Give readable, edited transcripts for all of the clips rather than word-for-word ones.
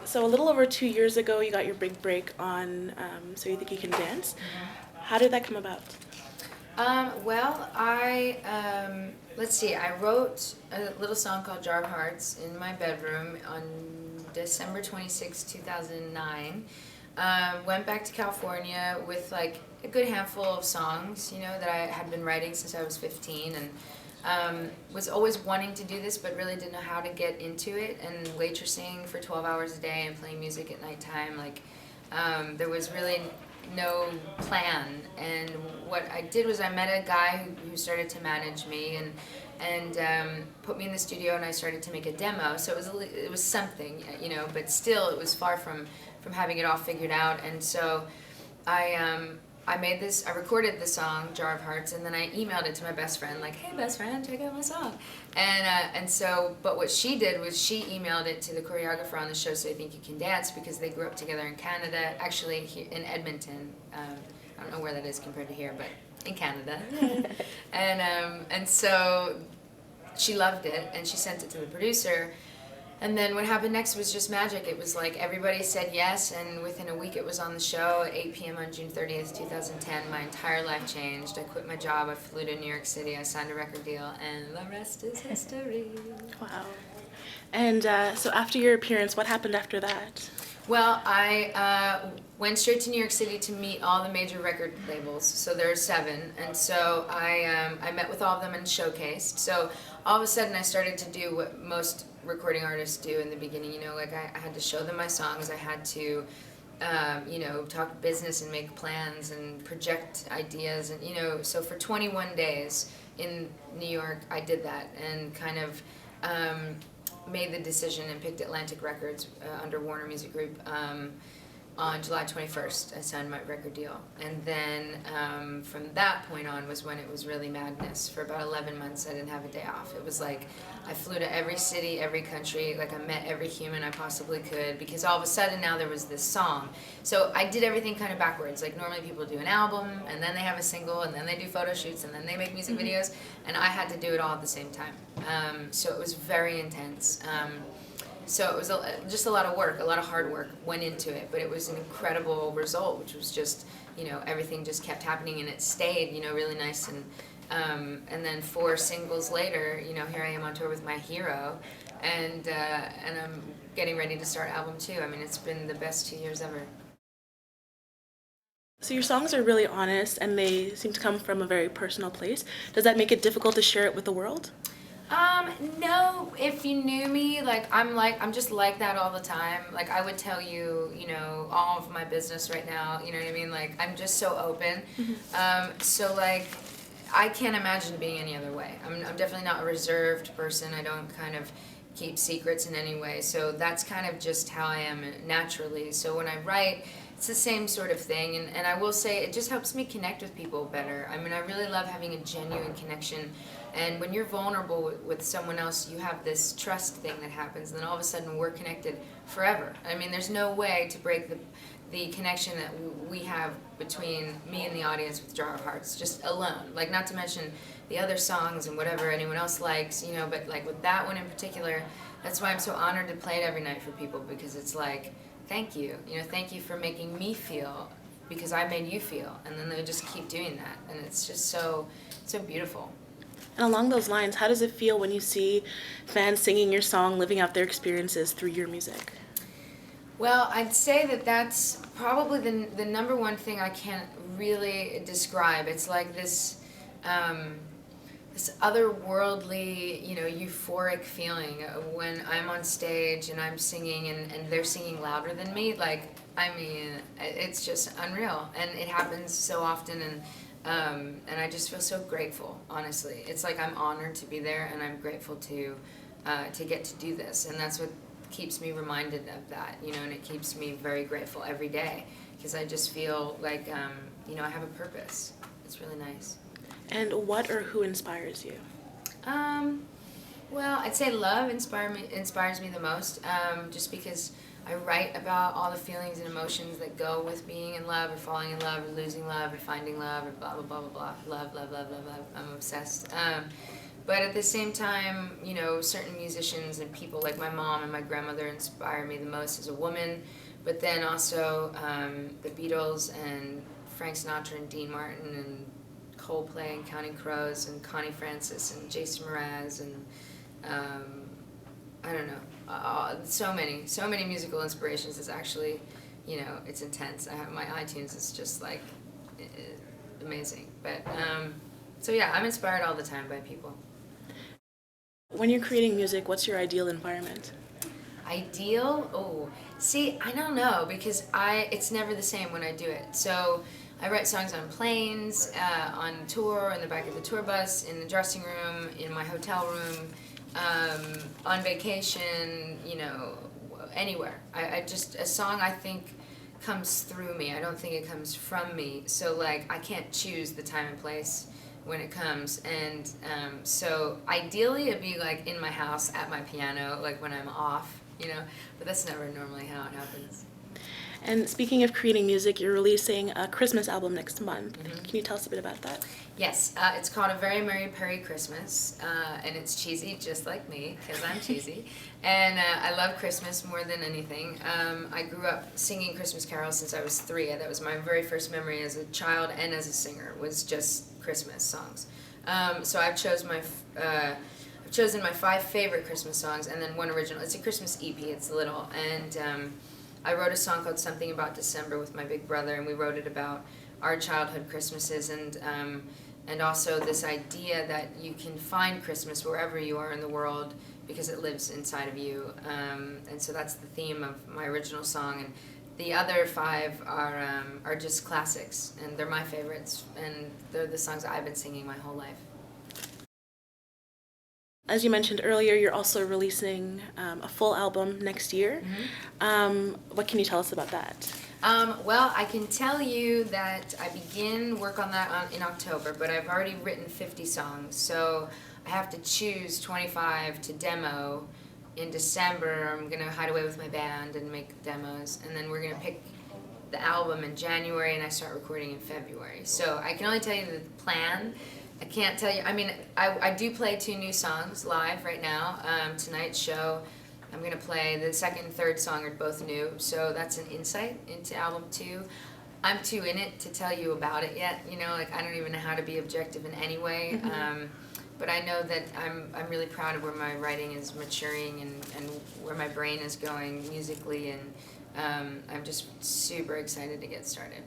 So a little over 2 years ago, you got your big break on So You Think You Can Dance. How did that come about? Well, let's see, I wrote a little song called Jar of Hearts in my bedroom on December 26, 2009. Went back to California with like a good handful of songs, that I had been writing since I was 15, and was always wanting to do this, but really didn't know how to get into it. And waitressing for 12 hours a day and playing music at nighttime, there was really no plan. And what I did was I met a guy who started to manage me and put me in the studio, and I started to make a demo. So it was something, but still it was far from having it all figured out. And so I recorded the song Jar of Hearts, and then I emailed it to my best friend, like, hey best friend, check out my song. But what she did was she emailed it to the choreographer on the show So You Think You Can Dance, because they grew up together in Canada, actually in Edmonton. I don't know where that is compared to here, but in Canada. And so she loved it, and she sent it to the producer. And then what happened next was just magic. It was like everybody said yes, and within a week it was on the show at 8 p.m. on June 30th, 2010. My entire life changed. I quit my job, I flew to New York City, I signed a record deal, and the rest is history. Wow. And so after your appearance, what happened after that? Well, I went straight to New York City to meet all the major record labels. So there are 7, and so I met with all of them and showcased. So all of a sudden I started to do what most recording artists do in the beginning. I had to show them my songs. I had to talk business and make plans and project ideas, and so for 21 days in New York I did that, and kind of made the decision and picked Atlantic Records under Warner Music Group. On July 21st, I signed my record deal. And then from that point on was when it was really madness. For about 11 months, I didn't have a day off. It was like I flew to every city, every country, I met every human I possibly could, because all of a sudden now there was this song. So I did everything kind of backwards. Like normally people do an album, and then they have a single, and then they do photo shoots, and then they make music videos, and I had to do it all at the same time. So it was very intense. So it was just a lot of work, a lot of hard work went into it, but it was an incredible result, which was just, everything just kept happening, and it stayed, really nice. And then 4 singles later, here I am on tour with my hero, and I'm getting ready to start album 2. I mean, it's been the best 2 years ever. So your songs are really honest, and they seem to come from a very personal place. Does that make it difficult to share it with the world? No, if you knew me, I'm just like that all the time. Like, I would tell you, all of my business right now, you know what I mean? Like, I'm just so open. So, I can't imagine being any other way. I'm definitely not a reserved person. I don't kind of keep secrets in any way. So that's kind of just how I am naturally. So when I write, it's the same sort of thing. And I will say it just helps me connect with people better. I mean, I really love having a genuine connection. And when you're vulnerable with someone else, you have this trust thing that happens, and then all of a sudden we're connected forever. I mean, there's no way to break the connection that we have between me and the audience with Jar of Hearts, just alone. Like, not to mention the other songs and whatever anyone else likes, but like with that one in particular, that's why I'm so honored to play it every night for people, because it's like, thank you, thank you for making me feel, because I made you feel, and then they just keep doing that, and it's just so beautiful. And along those lines, how does it feel when you see fans singing your song, living out their experiences through your music? Well, I'd say that that's probably the number one thing I can't really describe. It's like this otherworldly, euphoric feeling when I'm on stage and I'm singing and they're singing louder than me. It's just unreal, and it happens so often, and I just feel so grateful, honestly. It's like I'm honored to be there, and I'm grateful to get to do this, and that's what keeps me reminded of that, and it keeps me very grateful every day, because I just feel like, I have a purpose. It's really nice. And what or who inspires you? Well, I'd say love inspires me the most, just because I write about all the feelings and emotions that go with being in love, or falling in love, or losing love, or finding love, or blah, blah, blah, blah, blah. Love, love, love, love, love. I'm obsessed. But at the same time, you know, certain musicians and people like my mom and my grandmother inspire me the most as a woman. But then also the Beatles and Frank Sinatra and Dean Martin and Coldplay and Counting Crows and Connie Francis and Jason Mraz and I don't know, so many musical inspirations. It's actually, you know, it's intense. I have my iTunes is just like amazing. But so yeah, I'm inspired all the time by people. When you're creating music, what's your ideal environment? Ideal? Oh, see, I don't know because it's never the same when I do it. So I write songs on planes, on tour, in the back of the tour bus, in the dressing room, in my hotel room, on vacation, you know, anywhere. I just, a song I think comes through me. I don't think it comes from me. So like I can't choose the time and place when it comes, and so ideally it'd be like in my house at my piano, like when I'm off, you know, but that's never normally how it happens. And speaking of creating music, you're releasing a Christmas album next month. Mm-hmm. Can you tell us a bit about that? Yes, it's called A Very Merry Perry Christmas, and it's cheesy just like me, because I'm cheesy, and I love Christmas more than anything. I grew up singing Christmas carols since I was 3. That was my very first memory as a child and as a singer, was just Christmas songs. So I've chosen my 5 favorite Christmas songs and then one original. It's a Christmas EP, it's little, and I wrote a song called Something About December with my big brother, and we wrote it about our childhood Christmases, and also this idea that you can find Christmas wherever you are in the world because it lives inside of you. And so that's the theme of my original song. And the other 5 are just classics, and they're my favorites, and they're the songs that I've been singing my whole life. As you mentioned earlier, you're also releasing a full album next year. Mm-hmm. What can you tell us about that? Well, I can tell you that I begin work on that in October, but I've already written 50 songs, so I have to choose 25 to demo. In December, I'm going to hide away with my band and make demos, and then we're going to pick the album in January, and I start recording in February. So I can only tell you the plan. I can't tell you, I mean, I do play 2 new songs live right now. Tonight's show, I'm going to play the second and third song are both new, so that's an insight into album 2. I'm too in it to tell you about it yet, you know, like I don't even know how to be objective in any way. Mm-hmm. But I know that I'm really proud of where my writing is maturing and where my brain is going musically, and I'm just super excited to get started.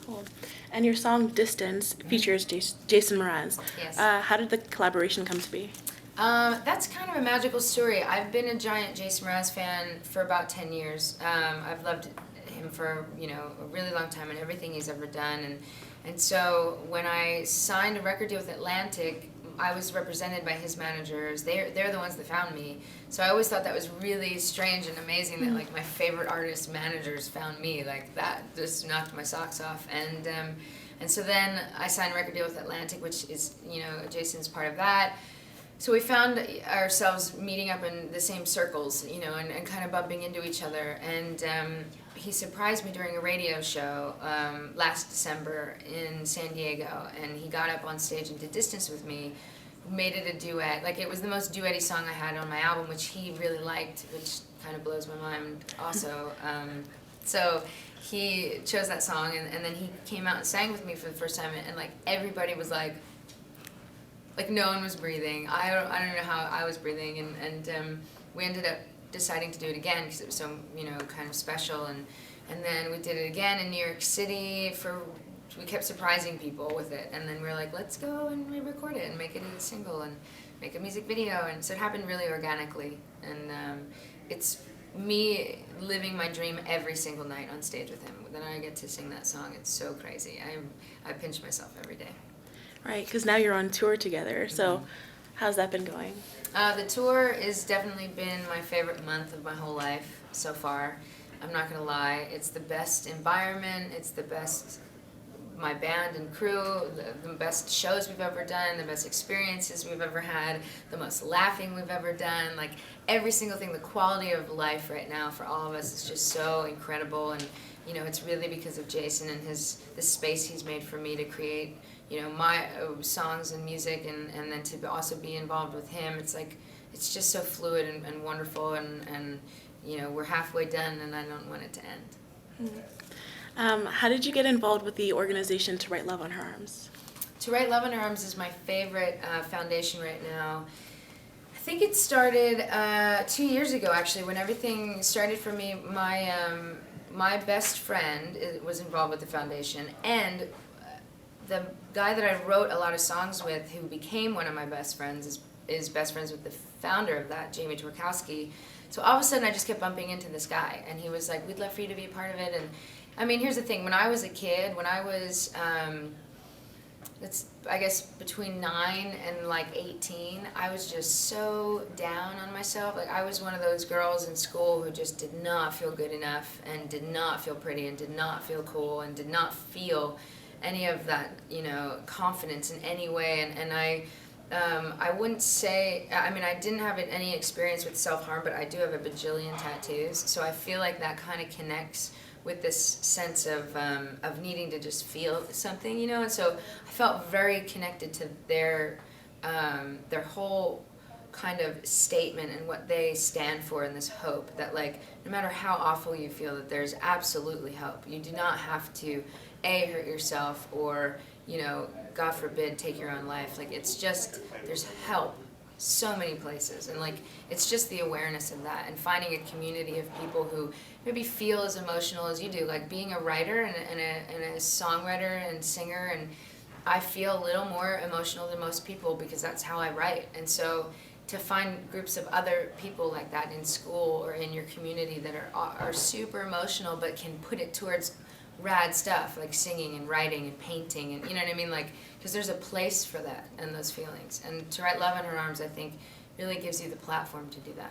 Cool. And your song Distance features Jason Mraz. Yes. How did the collaboration come to be? That's kind of a magical story. I've been a giant Jason Mraz fan for about 10 years. I've loved him for, you know, a really long time and everything he's ever done. And so when I signed a record deal with Atlantic, I was represented by his managers. They're the ones that found me. So I always thought that was really strange and amazing that like my favorite artist managers found me. Like that just knocked my socks off. And so then I signed a record deal with Atlantic, which is, you know, Jason's part of that. So we found ourselves meeting up in the same circles, you know, and kind of bumping into each other. And he surprised me during a radio show last December in San Diego, and he got up on stage and did Distance with me, made it a duet. Like, it was the most duet-y song I had on my album, which he really liked, which kind of blows my mind also. So he chose that song, and then he came out and sang with me for the first time, and like, everybody was like no one was breathing. I don't know how I was breathing, and we ended up deciding to do it again because it was so, you know, kind of special, and then we did it again in New York City. We kept surprising people with it, and then we were like, let's go and re-record it and make it a single and make a music video, and so it happened really organically, and it's me living my dream every single night on stage with him. Then I get to sing that song. It's so crazy. I pinch myself every day. Right, because now you're on tour together, so how's that been going? The tour has definitely been my favorite month of my whole life so far. I'm not gonna lie, it's the best environment, it's the best, my band and crew, the best shows we've ever done, the best experiences we've ever had, the most laughing we've ever done, like every single thing. The quality of life right now for all of us is just so incredible, and you know, it's really because of Jason and the space he's made for me to create, my songs and music, and then to also be involved with him. It's like, it's just so fluid and wonderful, and we're halfway done, and I don't want it to end. How did you get involved with the organization To Write Love on Her Arms? To Write Love on Her Arms is my favorite foundation right now. I think it started 2 years ago, actually, when everything started for me. My best friend was involved with the foundation, and the guy that I wrote a lot of songs with, who became one of my best friends, is best friends with the founder of that, Jamie Twerkowski. So all of a sudden, I just kept bumping into this guy, and he was like, "We'd love for you to be a part of it." And I mean, here's the thing: when I was a kid, when I was I guess between 9 and like 18, I was just so down on myself. Like, I was one of those girls in school who just did not feel good enough, and did not feel pretty, and did not feel cool, and did not feel any of that, confidence in any way. And I wouldn't say, I mean, I didn't have any experience with self-harm, but I do have a bajillion tattoos, so I feel like that kind of connects with this sense of needing to just feel something, and so I felt very connected to their whole kind of statement and what they stand for, and this hope that, like, no matter how awful you feel, that there's absolutely hope. You do not have to hurt yourself, or God forbid, take your own life. Like, it's just, there's help so many places, and like, it's just the awareness of that, and finding a community of people who maybe feel as emotional as you do. Like, being a writer and a songwriter and singer, and I feel a little more emotional than most people because that's how I write. And so to find groups of other people like that in school or in your community that are super emotional but can put it towards rad stuff like singing and writing and painting, and you know what I mean, like, because there's a place for that and those feelings. And To Write Love in Her Arms, I think, really gives you the platform to do that.